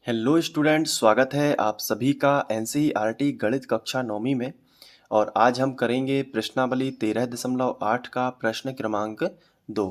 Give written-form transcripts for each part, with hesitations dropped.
Hello students, स्वागत है आप सभी का एनसीईआरटी गणित कक्षा 9वीं में। और आज हम करेंगे प्रश्नावली 13.8 का प्रश्न क्रमांक 2।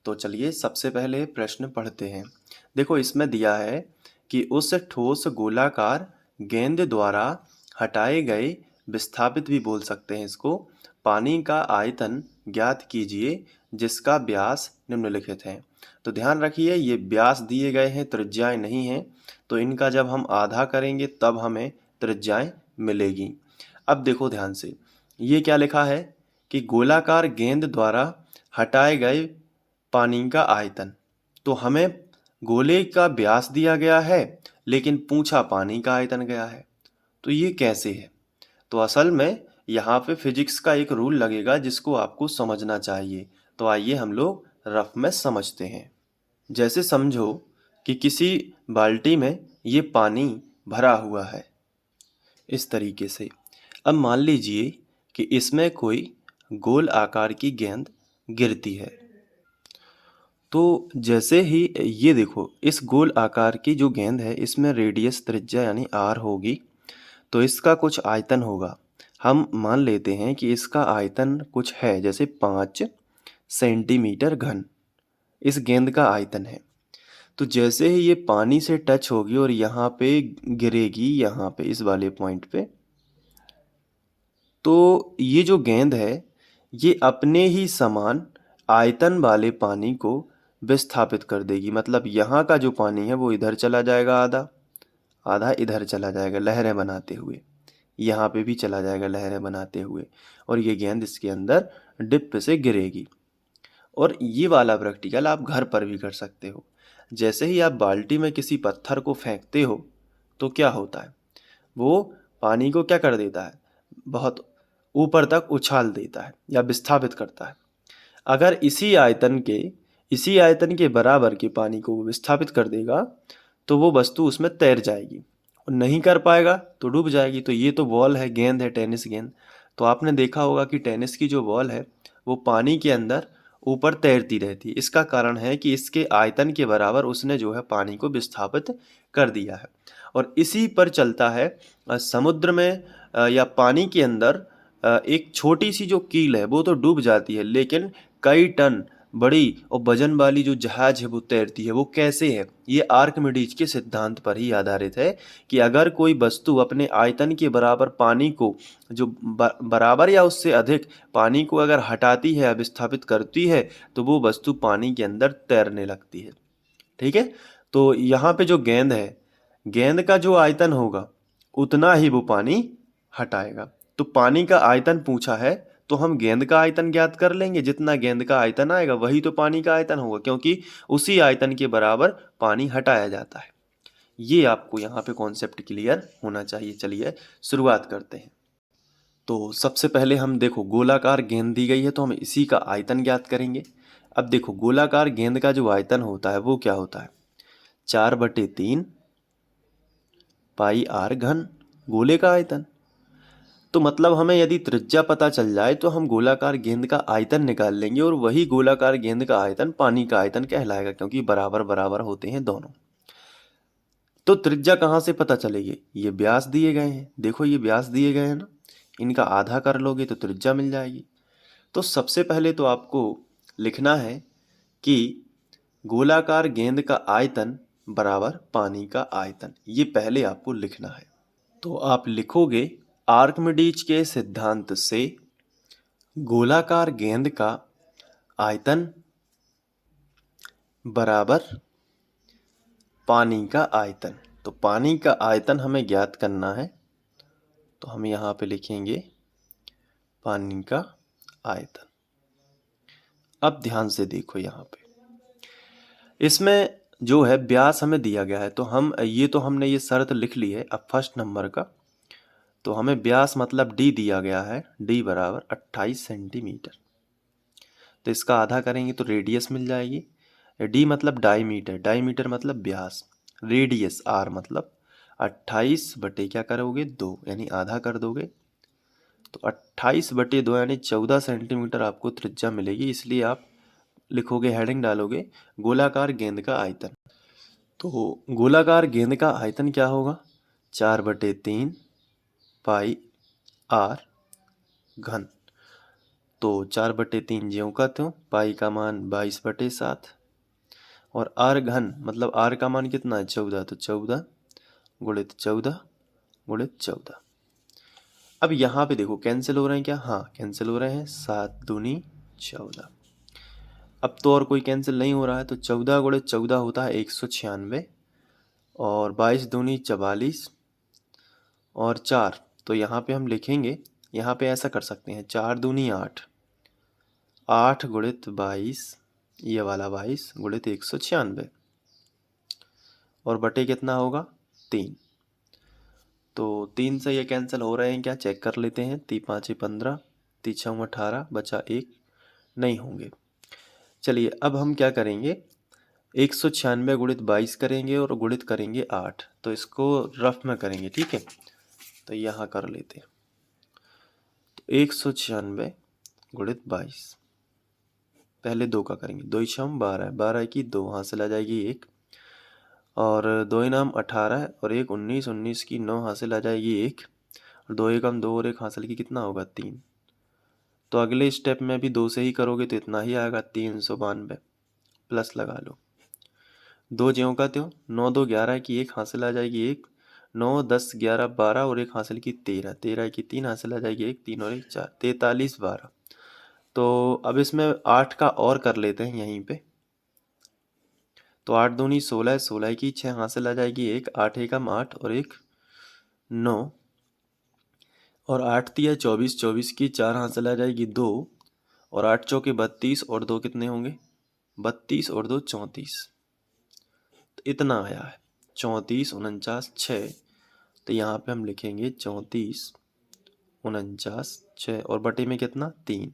तो चलिए सबसे पहले प्रश्न पढ़ते हैं। देखो इसमें दिया है कि उस ठोस गोलाकार गेंद द्वारा हटाए गए, विस्थापित भी बोल सकते हैं इसको, पानी का आयतन ज्ञात कीजिए जिसका व्यास निम्नलिखित है। तो ध्यान रखिए ये व्यास दिए गए हैं, त्रिज्याएं नहीं हैं। तो इनका जब हम आधा करेंगे तब हमें त्रिज्याएं मिलेगी। अब देखो ध्यान से, ये क्या लिखा है कि गोलाकार गेंद द्वारा हटाए गए पानी का आयतन। तो हमें गोले का व्यास दिया गया है लेकिन पूछा पानी का आयतन गया है। तो ये कैसे है? तो असल में यहाँ पे फिजिक्स का एक रूल लगेगा जिसको आपको समझना चाहिए। तो आइए हम लोग रफ में समझते हैं। जैसे समझो कि किसी बाल्टी में ये पानी भरा हुआ है इस तरीके से। अब मान लीजिए कि इसमें कोई गोल आकार की गेंद गिरती है। तो जैसे ही ये देखो, इस गोल आकार की जो गेंद है इसमें रेडियस त्रिज्या यानी आर होगी, तो इसका कुछ आयतन होगा। हम मान लेते हैं कि इसका आयतन कुछ है, जैसे 5 सेंटीमीटर घन इस गेंद का आयतन है। तो जैसे ही ये पानी से टच होगी और यहाँ पे गिरेगी, यहाँ पे इस वाले पॉइंट पे, तो ये जो गेंद है ये अपने ही समान आयतन वाले पानी को विस्थापित कर देगी। मतलब यहाँ का जो पानी है वो इधर चला जाएगा, आधा आधा इधर चला जाएगा लहरें बनाते हुए, यहाँ पे भी चला जाएगा लहरें बनाते हुए, और ये गेंद इसके अंदर डिप से गिरेगी। और ये वाला प्रैक्टिकल आप घर पर भी कर सकते हो। जैसे ही आप बाल्टी में किसी पत्थर को फेंकते हो तो क्या होता है, वो पानी को क्या कर देता है, बहुत ऊपर तक उछाल देता है या विस्थापित करता है। अगर इसी आयतन के बराबर के पानी को वो विस्थापित कर देगा तो वो वस्तु उसमें तैर जाएगी, और नहीं कर पाएगा तो डूब जाएगी। तो ये तो बॉल है, गेंद है, टेनिस गेंद। तो आपने देखा होगा कि टेनिस की जो बॉल है वो पानी के अंदर ऊपर तैरती रहती है। इसका कारण है कि इसके आयतन के बराबर उसने जो है पानी को विस्थापित कर दिया है। और इसी पर चलता है समुद्र में या पानी के अंदर एक छोटी सी जो कील है वो तो डूब जाती है, लेकिन कई टन बड़ी और वजन वाली जो जहाज है वो तैरती है। वो कैसे है? ये आर्किमिडीज के सिद्धांत पर ही आधारित है कि अगर कोई वस्तु अपने आयतन के बराबर पानी को, जो बराबर या उससे अधिक पानी को अगर हटाती है या विस्थापित करती है तो वो वस्तु पानी के अंदर तैरने लगती है। ठीक है? तो यहाँ पे जो गेंद है, गेंद का जो आयतन होगा उतना ही वो पानी हटाएगा। तो पानी का आयतन पूछा है तो हम गेंद का आयतन ज्ञात कर लेंगे। जितना गेंद का आयतन आएगा वही तो पानी का आयतन होगा, क्योंकि उसी आयतन के बराबर पानी हटाया जाता है। ये आपको यहाँ पे कॉन्सेप्ट क्लियर होना चाहिए। चलिए शुरुआत करते हैं। तो सबसे पहले हम देखो, गोलाकार गेंद दी गई है तो हम इसी का आयतन ज्ञात करेंगे। अब देखो गोलाकार गेंद का जो आयतन होता है वो क्या होता है, 4/3 पाई आर घन, गोले का आयतन। तो मतलब हमें यदि त्रिज्या पता चल जाए तो हम गोलाकार गेंद का आयतन निकाल लेंगे, और वही गोलाकार गेंद का आयतन पानी का आयतन कहलाएगा, क्योंकि बराबर बराबर होते हैं दोनों। तो त्रिज्या कहाँ से पता चलेगी? ये व्यास दिए गए हैं, देखो ये व्यास दिए गए हैं ना, इनका आधा कर लोगे तो त्रिज्या मिल जाएगी। तो सबसे पहले तो आपको लिखना है कि गोलाकार गेंद का आयतन बराबर पानी का आयतन, ये पहले आपको लिखना है। तो आप लिखोगे आर्किमिडीज के सिद्धांत से गोलाकार गेंद का आयतन बराबर पानी का आयतन। तो पानी का आयतन हमें ज्ञात करना है, तो हम यहाँ पे लिखेंगे पानी का आयतन। अब ध्यान से देखो, यहाँ पे इसमें जो है व्यास हमें दिया गया है, तो हमने ये शर्त लिख ली है अब फर्स्ट नंबर का। तो हमें व्यास मतलब डी दिया गया है, डी बराबर 28 सेंटीमीटर। तो इसका आधा करेंगे तो रेडियस मिल जाएगी। डी मतलब डाईमीटर, डाईमीटर मतलब व्यास, रेडियस आर मतलब 28 बटे क्या करोगे 2, यानी आधा कर दोगे। तो 28/2 यानी 14 सेंटीमीटर आपको त्रिज्या मिलेगी। इसलिए आप लिखोगे, हेडिंग डालोगे गोलाकार गेंद का आयतन। तो गोलाकार गेंद का आयतन क्या होगा? 4/3 पाई आर घन। तो 4/3 ज्यों का त्यों, पाई का मान 22/7 और आर घन मतलब आर का मान कितना है? 14। तो 14 गुणित 14 गुणित 14। अब यहाँ पे देखो कैंसिल हो रहे हैं क्या? हाँ कैंसिल हो रहे हैं। 7 दूनी 14। अब तो और कोई कैंसिल नहीं हो रहा है, तो 14 गुणित 14 होता है 196 और 22 दूनी 44 और 4। तो यहाँ पे हम लिखेंगे, यहाँ पे ऐसा कर सकते हैं, 4 दूनी 8, 8 गुणित 22, ये वाला 22 गुणित 196 और बटे कितना होगा? 3। तो 3 से ये कैंसिल हो रहे हैं क्या? चेक कर लेते हैं। 3 5 15, 3 6 18, बचा 1, नहीं होंगे। चलिए अब हम क्या करेंगे, 196 गुणित 22 करेंगे और गुणित करेंगे 8। तो इसको रफ में करेंगे, ठीक है? तो यहाँ कर लेते हैं। तो 196 गुणित 22, पहले 2 का करेंगे। 2 छम 12, 12 की 2, हासिल आ जाएगी 1 और 2 नाम 18 और 1 19, 19 की 9, हासिल आ जाएगी 1 और 2 एकम 2 और 1 हासिल की कितना होगा? 3। तो अगले स्टेप में भी 2 से ही करोगे तो इतना ही आएगा, 392 प्लस लगा लो। 2 ज्यों का त्यों, 9 2 11 की 1, हासिल आ जाएगी 1, 9 10 11 12 और 1 हासिल की 13, 13 की 3, हासिल आ जाएगी 1, 3 और 1 4, 43 12। तो अब इसमें 8 का और कर लेते हैं यहीं पे। तो 8 दूनी 16, 16 की 6, हासिल आ जाएगी 1, 8 एकम 8 और 1 9 और 8 तिया 24, 24 की 4, हासिल आ जाएगी 2 और 8 चौके 32 और 2 कितने होंगे? 32 और 2 34। तो इतना आया है 34 49 6। तो यहाँ पे हम लिखेंगे 34 49 6 और बटे में कितना? 3।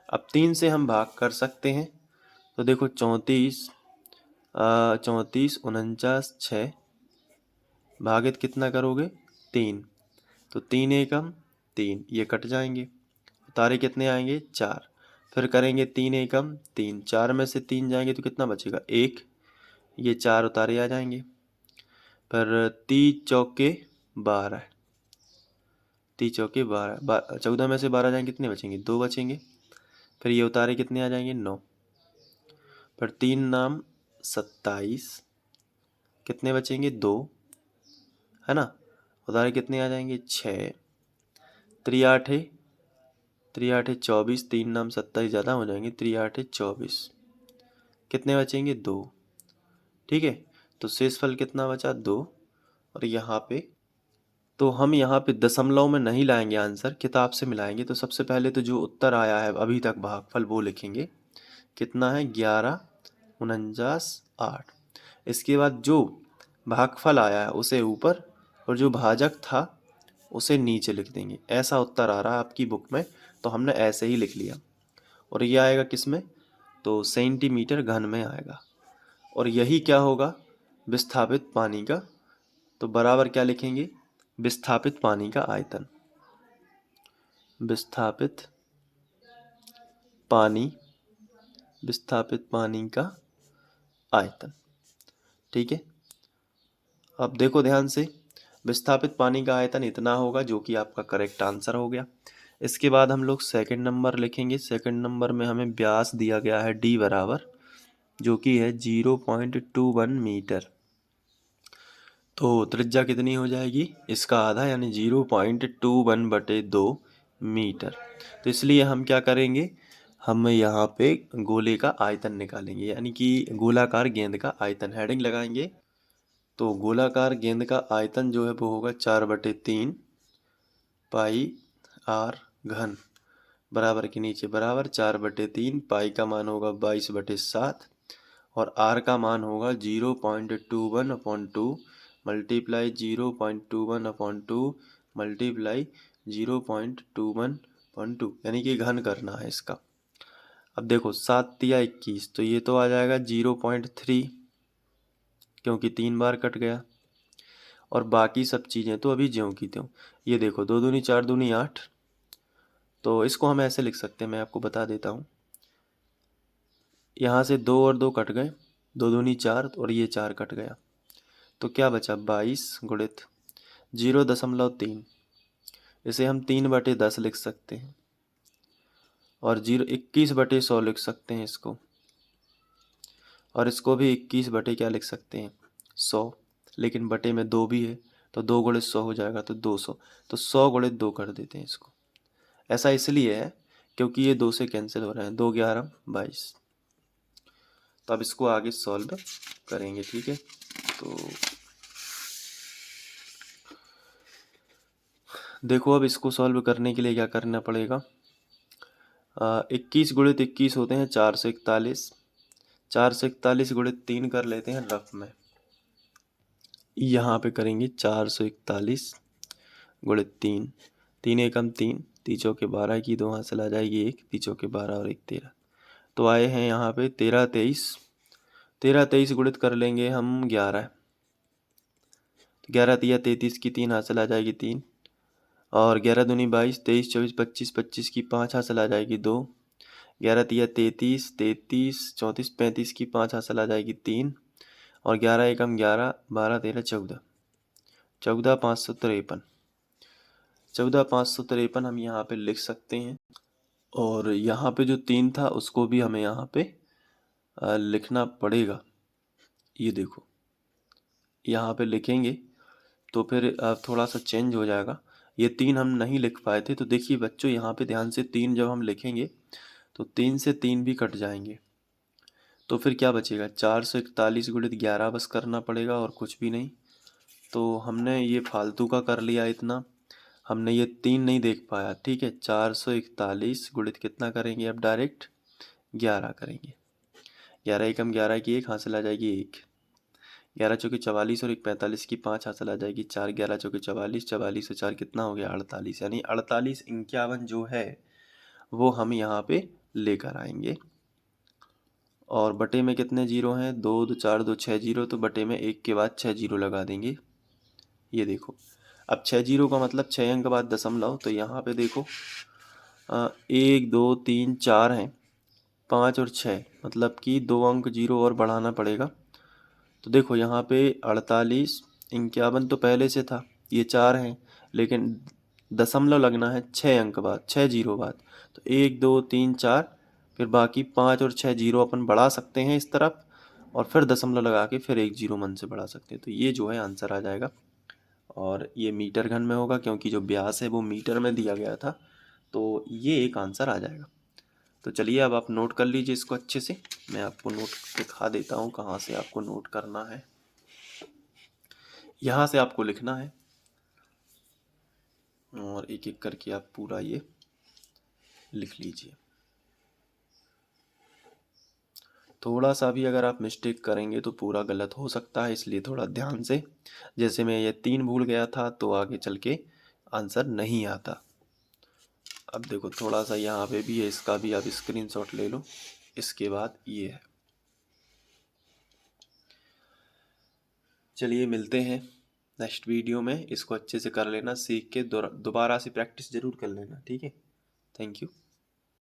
अब 3 से हम भाग कर सकते हैं। तो देखो 34 34 49 6 भागित कितना करोगे? 3। तो 3 एकम 3, ये कट जाएंगे, उतारे कितने आएंगे? 4। फिर करेंगे 3 एकम 3, 4 में से 3 जाएंगे तो कितना बचेगा? 1, ये 4 उतारे आ जाएंगे। फिर 3 चौके 12, 3 चौके 12, 14 में से 12 जाएंगे कितने बचेंगे? 2 बचेंगे। फिर ये उतारे कितने आ जाएंगे? 9। फिर 3 नाम 27, कितने बचेंगे? 2, है ना? उतारे कितने आ जाएंगे? 6। 3 8 24, 3 नाम 27 ज़्यादा हो जाएंगे, 3 8 24, कितने बचेंगे? 2। ठीक है, तो शेषफल कितना बचा? 2। और यहाँ पे तो हम यहाँ पे दशमलव में नहीं लाएंगे आंसर, किताब से मिलाएंगे। तो सबसे पहले तो जो उत्तर आया है अभी तक भागफल वो लिखेंगे, कितना है? 11 49 8। इसके बाद जो भागफल आया है उसे ऊपर और जो भाजक था उसे नीचे लिख देंगे। ऐसा उत्तर आ रहा है आपकी बुक में, तो हमने ऐसे ही लिख लिया। और ये आएगा किस में? तो सेंटीमीटर घन में आएगा। और यही क्या होगा? विस्थापित पानी का। तो बराबर क्या लिखेंगे? विस्थापित पानी का आयतन। विस्थापित पानी, विस्थापित पानी का आयतन। ठीक है, अब देखो ध्यान से, विस्थापित पानी का आयतन इतना होगा, जो कि आपका करेक्ट आंसर हो गया। इसके बाद हम लोग सेकंड नंबर लिखेंगे। सेकंड नंबर में हमें व्यास दिया गया है d बराबर, जो कि है 0.21 मीटर। तो त्रिज्या कितनी हो जाएगी? इसका आधा यानी 0.21/2 मीटर। तो इसलिए हम क्या करेंगे, हम यहाँ पे गोले का आयतन निकालेंगे, यानी कि गोलाकार गेंद का आयतन हेडिंग लगाएंगे। तो गोलाकार गेंद का आयतन जो है वो होगा 4/3 पाई आर घन, बराबर के नीचे बराबर 4/3, पाई का मान होगा 22/7 और आर का मान होगा 0.21/2 मल्टीप्लाई 0.21/2 मल्टीप्लाई 0.21/2, यानी कि घन करना है इसका। अब देखो 7 तिया 21, तो ये तो आ जाएगा 0.3, क्योंकि 3 बार कट गया। और बाकी सब चीज़ें तो अभी ज्यों की त्यों। ये देखो 2 दूनी 4 दूनी 8, तो इसको हम ऐसे लिख सकते हैं, मैं आपको बता देता हूँ। यहाँ से 2 और 2 कट गए, 2 दूनी 4 और ये 4 कट गया, तो क्या बचा 22 गुणित 0.3। इसे हम 3/10 लिख सकते हैं और 21/100 लिख सकते हैं इसको, और इसको भी 21 बटे क्या लिख सकते हैं 100, लेकिन बटे में 2 भी है तो 2 गुणित 100 हो जाएगा तो 200, तो 100 गुणित 2 कर देते हैं इसको। ऐसा इसलिए है क्योंकि ये 2 से कैंसिल हो रहे हैं, 2 11 22। तो अब इसको आगे सॉल्व करेंगे, ठीक है। तो देखो अब इसको सॉल्व करने के लिए क्या करना पड़ेगा, 21 गुणित 21 होते हैं 441, 441 गुणित 3 कर लेते हैं रफ में। यहाँ पे करेंगे 441 गुणित 3, 3 एकम 3, तीचों के 12 की 2 हासिल आ जाएगी 1, तीचों के 12 और 1 13, तो आए हैं यहाँ पे 13 23, 13 23 गुणित कर लेंगे हम 11, 11 तिया 33 की 3 हासिल आ जाएगी 3, और 11 दूनी 22, 23 24 25, 25 की 5 हासिल आ जाएगी 2, 11 तिया 33, 33 34 35 की 5 हासिल आ जाएगी 3, और 11 एकम 11, 12 13 14, 14 553, 14 553 हम यहाँ पे लिख सकते हैं। और यहाँ पे जो 3 था उसको भी हमें यहाँ पे लिखना पड़ेगा। ये देखो यहाँ पे लिखेंगे तो फिर थोड़ा सा चेंज हो जाएगा। ये 3 हम नहीं लिख पाए थे, तो देखिए बच्चों यहाँ पे ध्यान से 3 जब हम लिखेंगे तो 3 से 3 भी कट जाएंगे, तो फिर क्या बचेगा 441 गुणित 11 बस करना पड़ेगा और कुछ भी नहीं। तो हमने ये फालतू का कर लिया इतना, हमने ये 3 नहीं देख पाया, ठीक है। 441 गुणित कितना करेंगे अब डायरेक्ट 11 करेंगे, 11 एकम 11 की 1 हासिल आ जाएगी 1, 11 चौके 44 और 1 45 की 5 हासिल आ जाएगी 4, 11 चौके 44, 44 से 4 कितना हो गया 48, यानी 48 51 जो है वो हम यहाँ पे लेकर आएंगे। और बटे में कितने जीरो हैं 2 2 4 2 6 जीरो, तो बटे में 1 के बाद 6 जीरो लगा देंगे। ये देखो अब 6 जीरो का मतलब 6 अंक बाद दशमलव, तो यहाँ पे देखो 1 2 3 4 हैं, 5 और 6 मतलब कि 2 अंक जीरो और बढ़ाना पड़ेगा। तो देखो यहाँ पे 48 51 तो पहले से था, ये 4 हैं, लेकिन दशमलव लगना है 6 अंक बाद, 6 जीरो बाद। तो 1 2 3 4, फिर बाकी 5 और 6 जीरो अपन बढ़ा सकते हैं इस तरफ, और फिर दशमलव लगा के फिर 1 जीरो मन से बढ़ा सकते हैं। तो ये जो है आंसर आ जाएगा, और ये मीटर घन में होगा क्योंकि जो व्यास है वो मीटर में दिया गया था, तो ये एक आंसर आ जाएगा। तो चलिए अब आप नोट कर लीजिए इसको अच्छे से, मैं आपको नोट दिखा देता हूँ कहाँ से आपको नोट करना है। यहाँ से आपको लिखना है और एक एक करके आप पूरा ये लिख लीजिए। थोड़ा सा भी अगर आप मिस्टेक करेंगे तो पूरा गलत हो सकता है, इसलिए थोड़ा ध्यान से, जैसे मैं ये 3 भूल गया था तो आगे चल के आंसर नहीं आता। अब देखो थोड़ा सा यहाँ पे भी है, इसका भी आप स्क्रीनशॉट ले लो। इसके बाद ये है। चलिए मिलते हैं नेक्स्ट वीडियो में, इसको अच्छे से कर लेना, सीख के दोबारा से प्रैक्टिस ज़रूर कर लेना, ठीक है। Thank you.